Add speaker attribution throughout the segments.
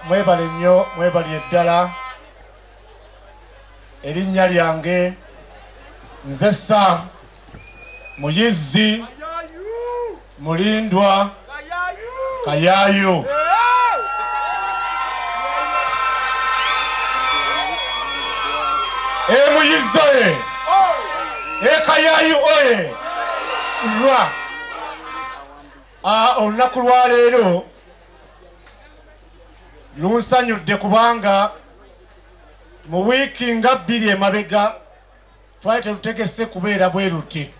Speaker 1: Mwebale nnyo, mwebale eddala. Erinnya lyange nze Sam Muyizzi Mulindwa Kayaayu. Muyizzi oye! Kayaayu oye! Lwa! Olunaku lwa leero lunsanyudde kubanga mu wiiki nga 2 emabega twali terutegese kubeera bwe ruti.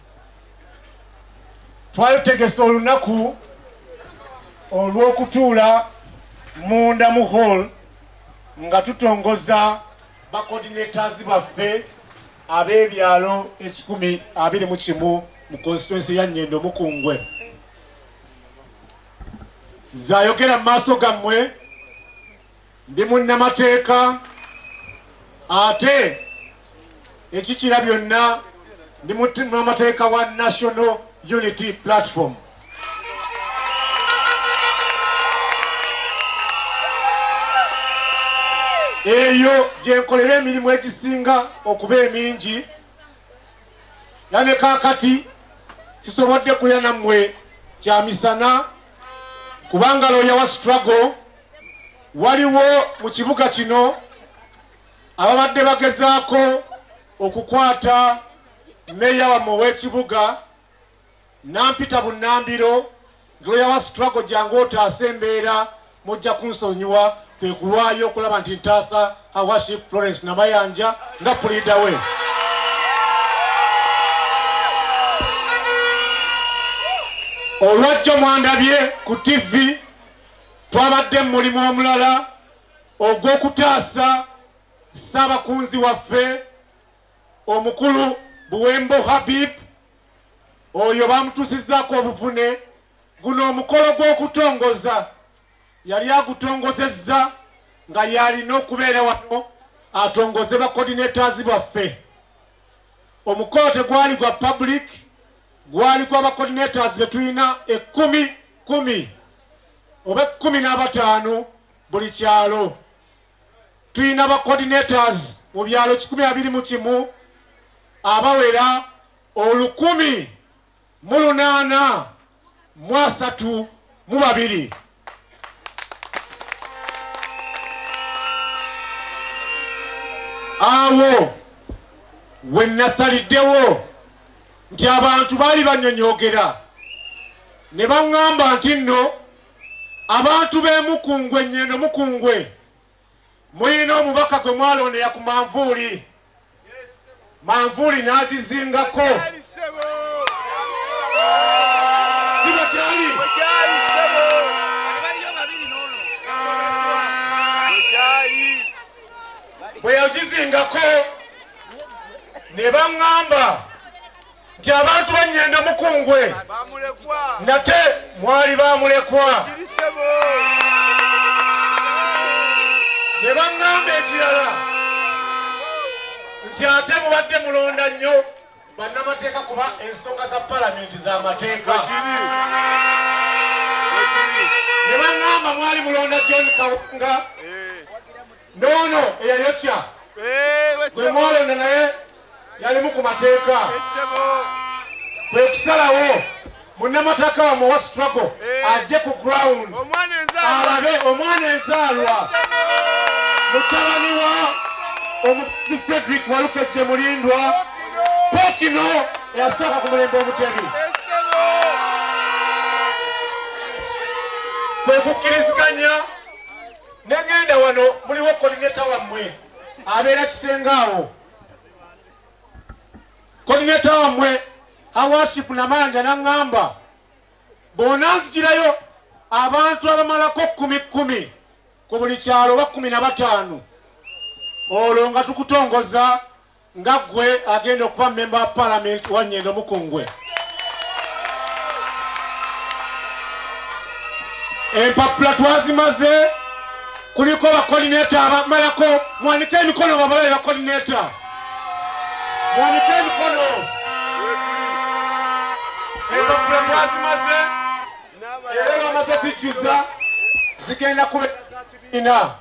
Speaker 1: Twali tutegese olunaku olw'okutuula munda mu hall nga tutongoza ba coordinators baffe ab'ebyalo 121 mu constituency ya Nnyendo Mukungwe. Zayogera mu maaso gammwe ndi munnamateeka ate ekikira byonna ndi munnamateeka wa National Unity Platform. Eyo gye nkolera emirimu egisinga okuba emingi, yane kaakati sisobodde kulya nammwe kyamisana kubanga looya wa struggle waliwo mu kibuga kino ababadde bagezaako okukwata meya wamwe w'ekibuga Nampita Bunnambiro. Looya wa struggle jangu otaasa embeera mujja kunsonyiwa kwe kulwayo okulaba nti ntaasa Worship Florence Namayanja nga pulida we. Olwajjo mwandabye ku TV twabadde mu mulimu omulala ogw'okutaasa Ssaabakunzi waffe omukulu Buwembo Habib. Oyo bamutuusizzaako obuvune. Guno omukolo gw'okutongoza yali agutongozezza nga yalina okubeera wano atongoze ba coordinators baffe. Omukolo tegwali gwa public, gwali gwa ba coordinators be tulina 10 oba 15 buli kyalo. Tulina ba coordinators mu byalo 121 abawera 1,832. Awo we nasaliddewo nti abantu baali banyonyogera ne baŋŋamba nti nno abantu b'e Mukungwe, Nnyendo Mukungwe, muyina omubaka gwe mwalondera ku manvuuli. Manvuuli n'agizingako. Siba kyali? Bwe yagizingako ne baŋŋamba nti abantu ba Nnyendo Mukungwe nate mwali bamulekwa. Ne baŋŋamba ekirala nti ate mubadde mulonda nnyo bannamateeka kuba ensonga za palamenti z'amateeka. Ne baŋŋamba mwali mulonda John Kawanga nono eyayokya gwe mwalonda naye yalimu ku mateeka. Kwe kusalawo munnamateeka wamwe wa struggle ajje ku ground alabe omwana enzaalwa mutabani wa omukozi Frederick Walukejje Mulindwa Pokino eyasooka ku mulembe omutebi. Kwe kukkiriziganya negenda wano muliwo coordinator wammwe abeera Kitengaawo. Coordinator wammwe Worship Namayanja n'aŋŋamba bw'onaanzigirayo abantu abamalako 10 ku buli kyalo oba 15 olwo nga tukutongoza nga ggwe agenda okuba member wa parliament wa Nnyendo Mukungwe. Empapula twazimaze, kuliko ba coordinator abamalako. Mwanike emikono babalabe ba coordinator. Mwanike emikono. Empapula twazimaze era bamaze zijjuza zigenda kubeera za kibiina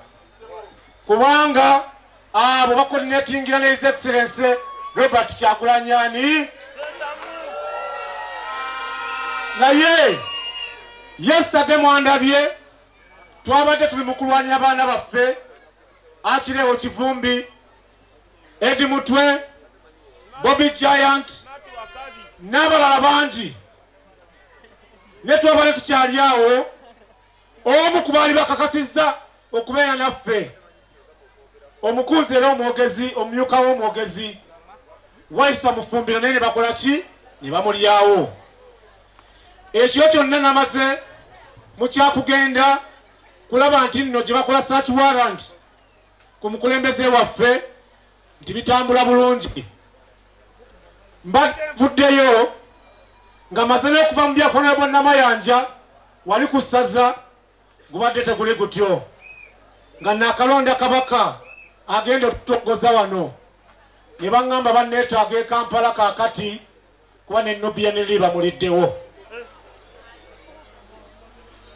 Speaker 1: kubanga abo bakoordinatingira ne His Excellency Robert Kyagulanyi naye yesterday mwandabye twabadde tuli mu kulwanya abaana baffe Akireewo Kivumbi Eddie Mutwe Bobby Giant n'abalala bangi ne twabadde tukyali awo omu ku baali bakakasizza okubeera naffe omukunzi era omwogezi omumyuka w'omwogezi Waisa Mufumbira naye ne bakola ki ne bamulyawo ekyo kyonna namaze mu kyakugenda kulaba nti nno gye bakola search warrant ku mukulembeze waffe nti bitambula bulungi mbadde nvuddeyo nga maze n'okuva mu byakola bonna Mayanja wali ku ssaza gubadde teguli gutyo nga naakalonda kabaka agenda okutongoza wano ne baŋŋamba banneetaaga e Kampala kaakati kuba ne NUBNL bamuliddewo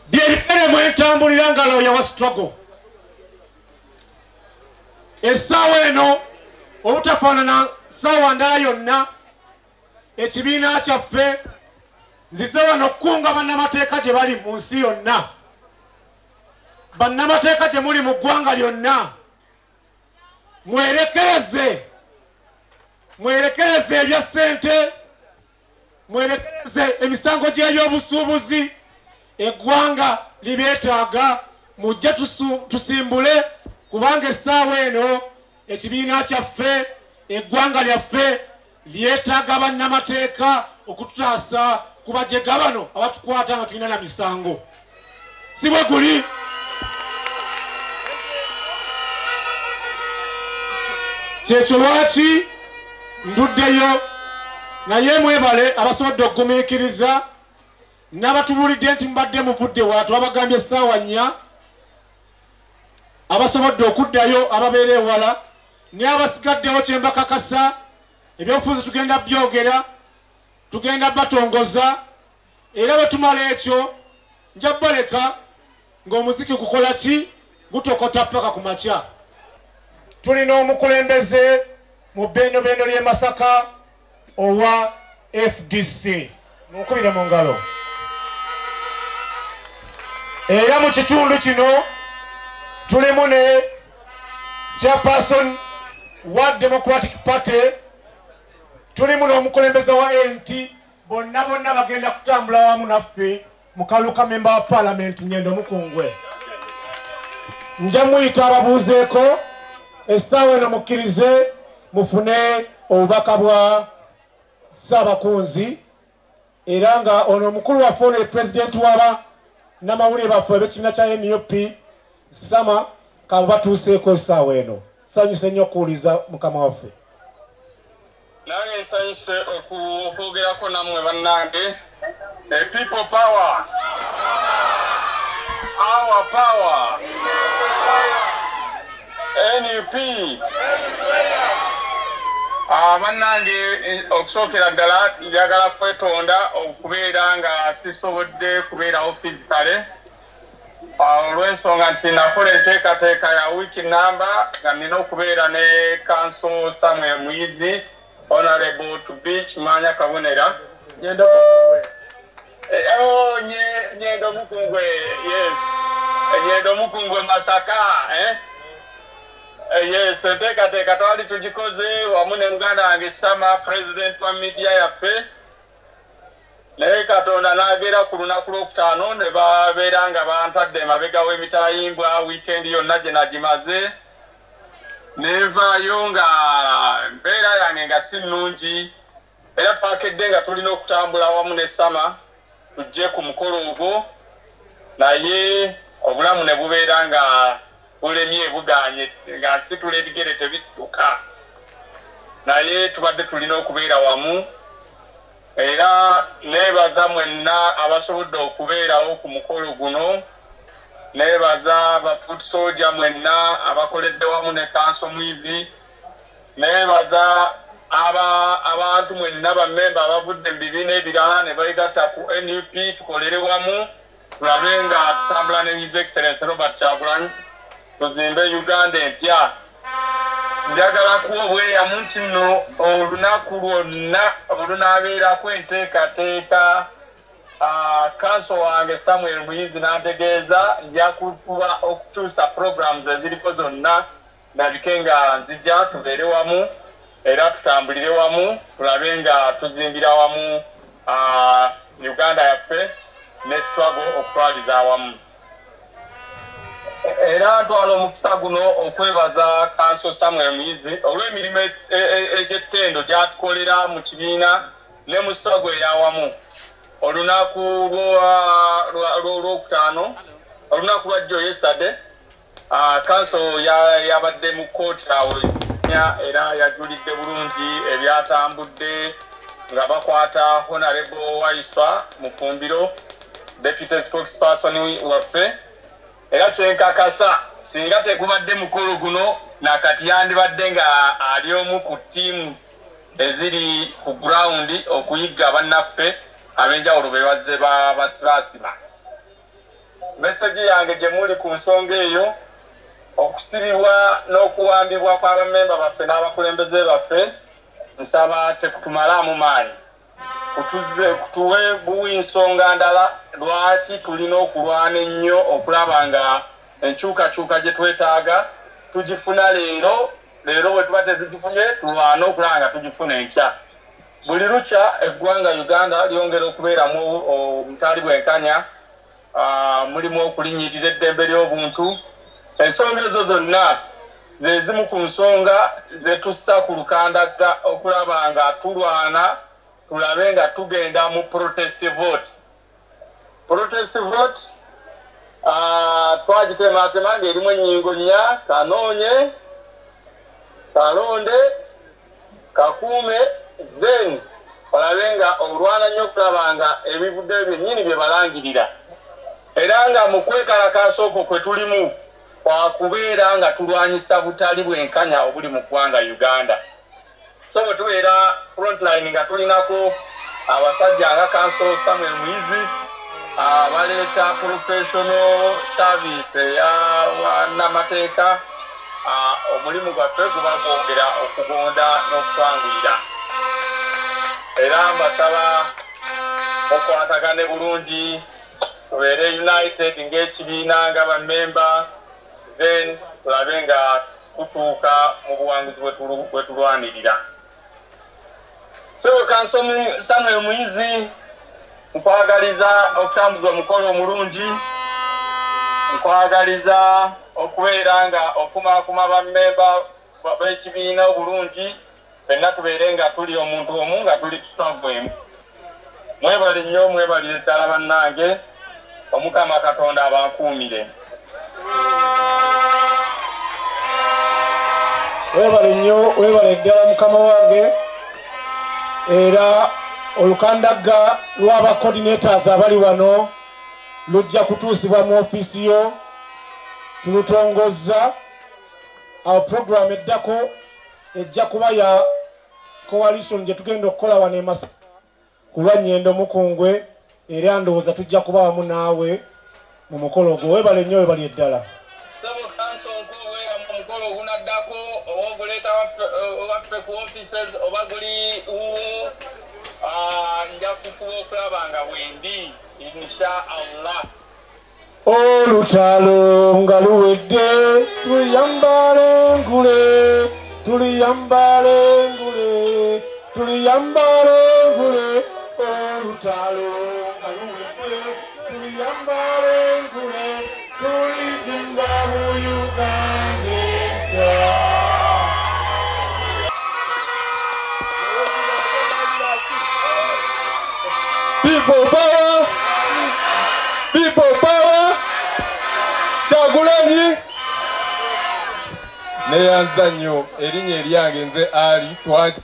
Speaker 1: byebigere mwentambulira nga lawyer wa struggle essaawa eno obutafaanana ssaawa ndala yonna ekibiina kyaffe nzize wano okukunga bannamateeka gye bali mu nsi yonna bannamateeka gye muli mu ggwanga lyonna mwerekereze ebya ssente mwerekereze emisango gy'ebyobusuubuzi eggwanga libeetaaga mujje tusimbule kubanga essaawa eno ekibiina kyaffe eggwanga lyaffe lyetaaga bannamateeka okututaasa ku bajega bano abatukwata nga tulina na misango si bwe guli kyekyo lwaki nduddeyo naye mwebale abasobodde okugumiikiriza n'abatubulidde nti mbadde muvudde watu abagambye essaawa 4 abasobodde okuddayo ababeera ewala ne abasigaddewo kyembakakasa ebyobufuzi tugenda byogera tugenda batongoza era bwe tumala ekyo nja baleka ng'omuziki gukola ki gutokota paka ku makya tulina omukulembeze mu bendobendo ly'e Masaka owa FDC mukubire mu ngalo era mu kitundu kino tulimu ne chairperson wa Democratic Party tulimu n'omukulembeze wa NT bonna bagenda kutambula wamu naffe mukaluka member wa parliament Nyendo Mukungwe nja muyita ababuuzeeko essaawa eno mukkirize mufune obubaka bwa Ssaabakunzi era nga ono omukulu waffe ono president waba n'amawulire baffe ab'ekibiina kya NUP Sama kabo batuuseeko essaawa eno sanyuse nnyo okuwuliza mukama waffe
Speaker 2: nange nsanyuse okwogerako nammwe bannange people power our power NUP bannange okusookera ddala njagala kwetonda okubeera nga sisobodde kubeerawo physically olw'ensonga nti nakola enteekateeka ya wiiki namba nga nina okubeera ne Council Samuel Muyizi Honorable to Beach Manya Kabonera Nyendo Mukungwe Nyendo Mukungwe yes Nyendo Mukungwe Masaka yes enteekateeka twali tugikoze wamu ne muganda wange Sama president wa media yaffe naye Katonda n'abeera ku lunaku lwokutaano ne babeera nga bantadde emabega w'emitayimbwa wiikendi yonna gye nagimaze nevaayo nga mbeera yange nga si nnungi era twakedde nga tulina okutambula wamu ne Sama tujje ku mukolo ogwo naye obulamu ne bubeera nga bulemye buganye nga nsitula ebigere tebisituka naye tubadde tulina okubeera wamu era nebaza mwenna abasobodde okubeerawo ku mukolo guno nebaza ba foot soldier mwenna abakoledde wamu ne Council Muyizi nebaza abantu mwenna bammemba abavudde mu bibiina ebirala ne begatta ku NUP tukolere wamu tulabe nga tutambula ne His Excellency Robert Kyagulanyi tuzimbe Uganda empya. Njagala kuobweyamu nti nno olunaku lwonna olunaabeerako enteekateeka kanso wange Samuel Muyizi n'antegeeza nja kukuba okutuusa programs eziriko zonna nabike nga nzija tubeere wamu era tutambulire wamu tulabe nga tuzimbira wamu Uganda yaffe ne struggle okutwaliza awamu. Era ntwala omukisa guno okwebaza kanso Samuel Muyizi olw'emirimu egy'ettendo gy'atukolera mu kibiina ne mu struggle ey'awamu. Olunaku lw'okutaano olunaku lwajjo yesterday kanso yabadde mu kooti awo era yajulidde bulungi ebyatambudde nga bakwata Honorable Waiswa Mufumbiro Deputy Spokesperson waffe era kyenkakasa singa tekubadde mukolo guno nakati yandibadde nga ali omu ku ttiimu eziri ku ground okuyigga bannaffe ab'enjawulo bebaze basibasiba. Message yange gye muli ku nsonga eyo okusibibwa n'okuwambibwa kw'abamemba baffe n'abakulembeze baffe nsaba tekutumalaamu maanyi kutuwe buwi nsonga ndala lwaki tulina okulwana ennyo okulaba nga enkyukakyuka gye twetaaga tugifuna leero bwe tuba tetugifunye tulwana okulaba nga tugifuna enkya. Buli lukya eggwanga Uganda lyongera okubeeramu omutali bwenkanya mulimu okulinnyirira eddembe ly'obuntu. Ensonga ezo zonna ze zimu ku nsonga ze tussa ku lukandaga okulaba nga tulwana tulabe nga tugenda mu protest vote. Protest vote twagitematema ng'erimu ennyingo nnya: kanoonye, kalonde, kakuume, then olabe nga olwana nnyo okulaba nga ebivuddeyo byennyini bye balangirira era nga mu kwekalakaasa okwo kwe tulimu kwakubeera nga tulwanyisa butali bwenkanya obuli mu ggwanga Uganda. So bwe tubeera frontline nga tulinako abasajja nga kanso Samuel Muyizi baleeta professional service eya bannamateeka omulimu gwaffe guba gwongera okugonda n'okutwanguyira. Era mbasaba okwatagane bulungi tubeere united ng'ekibiina nga bammemba then tulabe nga tutuuka mu buwanguzi bwe tulwanirira. Sebo kanso Samuel Muyizi nkwagaliza okutambuza omukolo omulungi, nkwagaliza okubeera nga ofumaakuma bammemba b'ekibiina obulungi fenna tubeere nga tuli omuntu omu nga tuli tutavwemu. Mwebale nnyo mwebalire ddala bannange, Omukama Katonda abankuumire.
Speaker 1: Webale nnyo webale ddala mukama wange era olukandaga lw'aba coordinators abali wano lujja kutuusibwa mu ofiisi yo tulutongozza. Awo program eddako ejja kuba ya coalition gye tugenda okukola wano Masaka ku Lwannyendo Mukungwe era ndowooza tujja kuba wamu naawe mu mukolo ogwo. Webale nnyo webali eddala.
Speaker 2: Sebo kanso nkuweera mu mukolo ogunaddako owoguleeta waffe ku offices oba guli uwo nja kufuba okulaba nga bwendi insha Allah.
Speaker 1: Olutalo nga luwedde tuliyambale ngule, tuliyambale ngule, tuliyambale ngule. Olutalo nga luwedde tuliyambale ngule, tulijimba mu Uganda. People power! People power! Kyagulanyi!
Speaker 3: Neyanza nnyo erinnya eryange nze Ali Twaji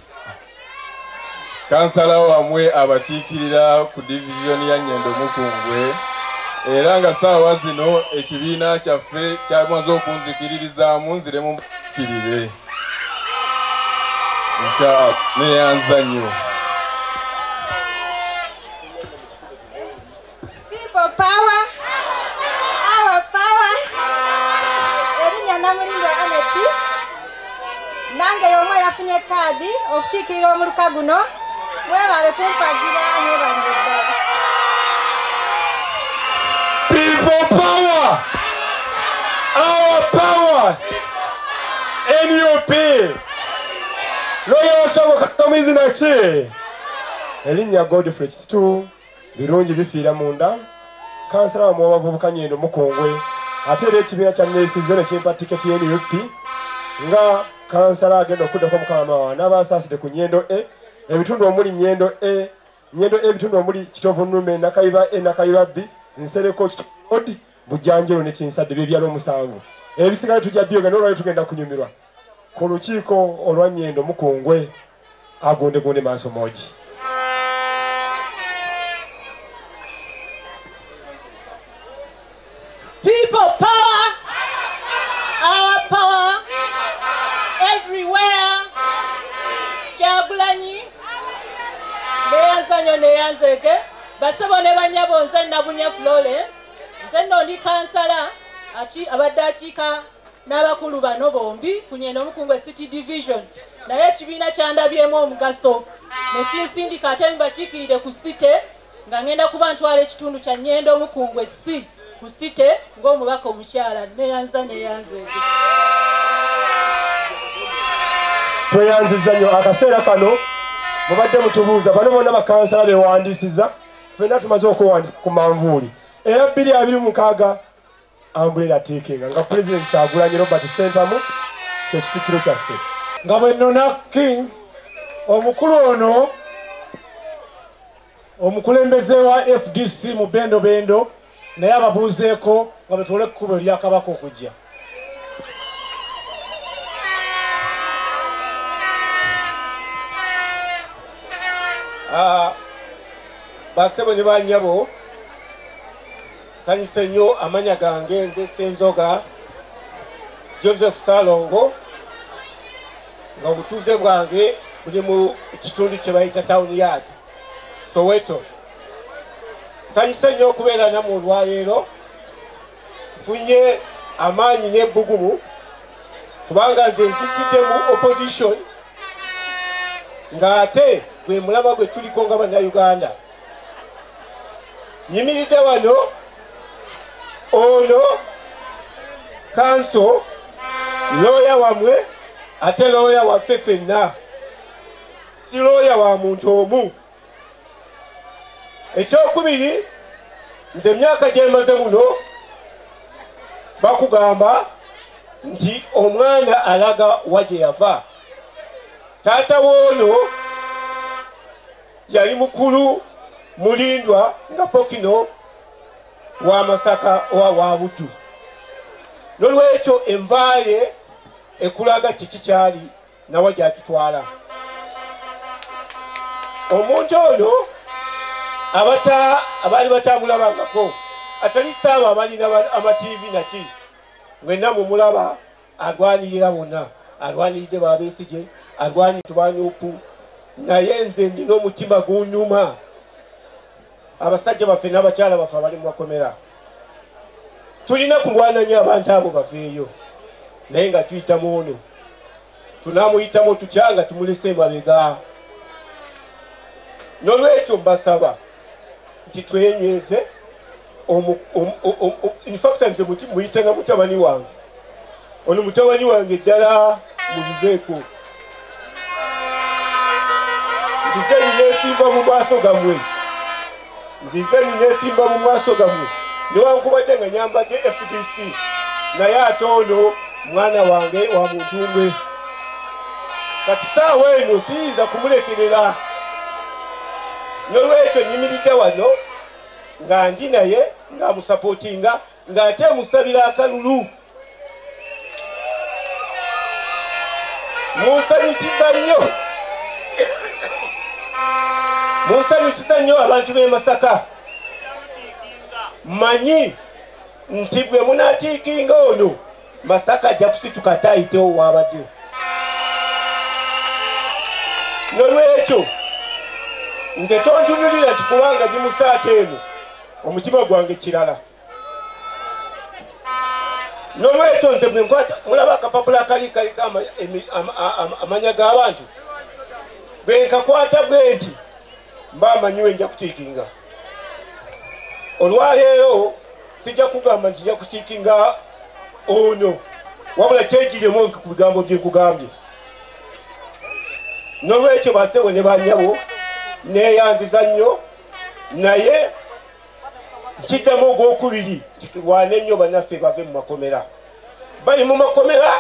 Speaker 3: kansala wamwe abakiikirira ku division ya Nnyendo Mukungwe era nga saawa zino ekibiina kyaffe kyamaze okunzikiririzaamu nziremu mpikirire inshallah. Neyanza nnyo.
Speaker 4: People power, our power. Kati nange yomwe yafunye kadi okukiikirira omuluka guno mwebale kumpagira mwebalire ddala.
Speaker 3: People power! Our power! NUP! Loya wasoboka kamizina ki? Erinnya Godfrey Kisitu birungi bifiira munda. Kansala wa Mwabavubuka Nyendo Mukungwe ate era ekibiina kya neesize ne kimpa tiketi y'NUP nga kansala agenda okuddako mukama wa n'abasaasire ku Nyendo E ebitundu omuli Nyendo E ebitundu omuli Kitovu Nnume Nakayiba E Nakayiba B Nsereko Kitovu Bujjanjalo ne Kinsadde by'ebyalo 7 ebisigale tujja byoga n'olwali tugenda kunyumirwa ku lukiiko olwa Nyendo Mukungwe agondegonde maaso moji.
Speaker 5: People power, our power, everywhere. Kyagulanyi, neyanzanyo neyanzeke, basebo ne banyabo nze Nabunya Florence, nze nno ndi kansala abadde akiika n'abakulu bano bombi ku Nyendo Mukungwe City Division. Naye ekibiina kyandabyemu omugaso ne kinsindika ate mbakiikirire ku site nga ngenda kuba ntwala ekitundu kya Nyendo Mukungwe C ku site ng'omubaka omukyala neyanza neyanzeke.
Speaker 3: Tweyanziza nnyo akaseera kano mubadde mutubuuza bano bonna bakansala bewandiisiza ffenna tumaze okwewandiisa ku manvuuli era 226 ambulera ateekenga nga Pulezidenti Kyagulanyi Robert Ssentamu kyekitikkiro kyaffe
Speaker 1: nga bwe Nona King omukulu ono omukulembeze wa FDC mu bendo naye ababuuzeeko nga betuwole ekkubo erya Kabaka okujja.
Speaker 6: Basebo ne banyabo sanyuse nnyo amanya gange nze Ssenzoga Joseph Salongo nga obutuuze bwange buli mu kitundu kye bayita Town Yard Soweto. Sanyuse nnyo okubeera nammwe olwaleero nfunye amaanyi n'ebbugumu kubanga nze nzijjidde mu opposition ng'ate gwe mulama gwe tuliko nga bannayuganda. Nyimiridde wano ono kanso looya wamwe ate looya waffe ffenna si looya wa muntu omu. Ekyokubiri nze emyaka gye maze muno bakugamba nti omwana alaga wa gye yava. Taata w'ono yali mukulu mulindwa nga Pokino wa Masaka wa Butu. Nolwekyo envaaye ekulaga kiki kyali nawe gyatutwala. Omuntu ono abaali batamulabangako atalista abo abalina amativi naki mwenna mumulaba alwanirira bonna alwaniridde Babesige alwanyi Tubanyupu naye nze ndina omutima gunyuma. Abasajja baffe n'abakyala baffe abali mu makomera tulina kulwana nnyo abantu abo baveeyo naye nga tuyitamu ono tunamuyitamu tutya nga tumulese emabega. Nolwekyo mbasaba nti twenyweze infact nze muyite nga mutabani wange ono mutabani wange ddala mubiveeko. Nzize nineesimba mu maaso gammwe newankubadde nga nyambadde FDC naye ate ono mwana wange wa muntu mwe. Kati saawa eno siyinza kumulekerera. Nolwekyo nyimiridde wano nga ndi naye ng'amusapootinga ng'ate musabira akalulu. Munsanyusiza nnyo abantu b'e Masaka. Manyi nti bwe munaatiikinga ono Masaka ajja kusituka atayitewo wabadde. Nolwekyo nze tontunulira nti kubanga ndi mu saako eno omutima gwange kirala. N'olwekyo nze bwe nkwata mulaba akapapula kaliko amanya g'abantu bwe nkakwata bwe nti mba amanyiwe nja kutiikinga. Olwaleero sijja kugamba nti nja kutiikinga ono wabula kyegiremu ku bigambo bye nkugambye. N'olwekyo basebo ne bannyabo neeyanziza nnyo naye nkiddamu ogwokubiri nti tulwane ennyo bannaffe bave mu makomera. Bali mu makomera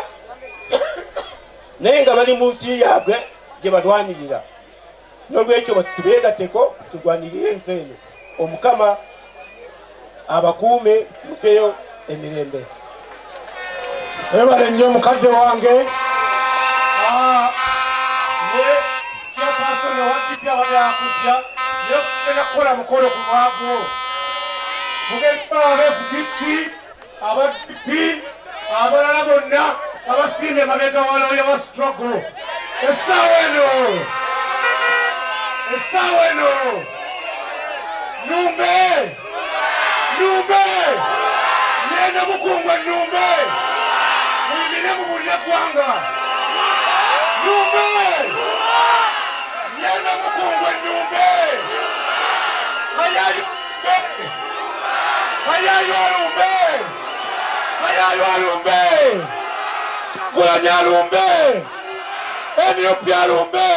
Speaker 6: naye nga bali mu nsi yaabwe gye balwanirira. N'olwekyo tubeegatteko tulwanirire ensi eno. Omukama abakuume muteyo emirembe.
Speaker 1: Ebale nnyo mukadde wange ne chairperson wa DP abadde akujja ne kukola mukolo ku lwagwo. Mugenda FDT aba DP abalala bonna abasiime mabega waloya wa struggle. Essaawa eno Numbe nyenda mukungwa Numbe mwimine mubulire gwanga Numbe nyenda mukungwa Numbe kayayo alumbe Chakulanya alumbe Ethiopia alumbe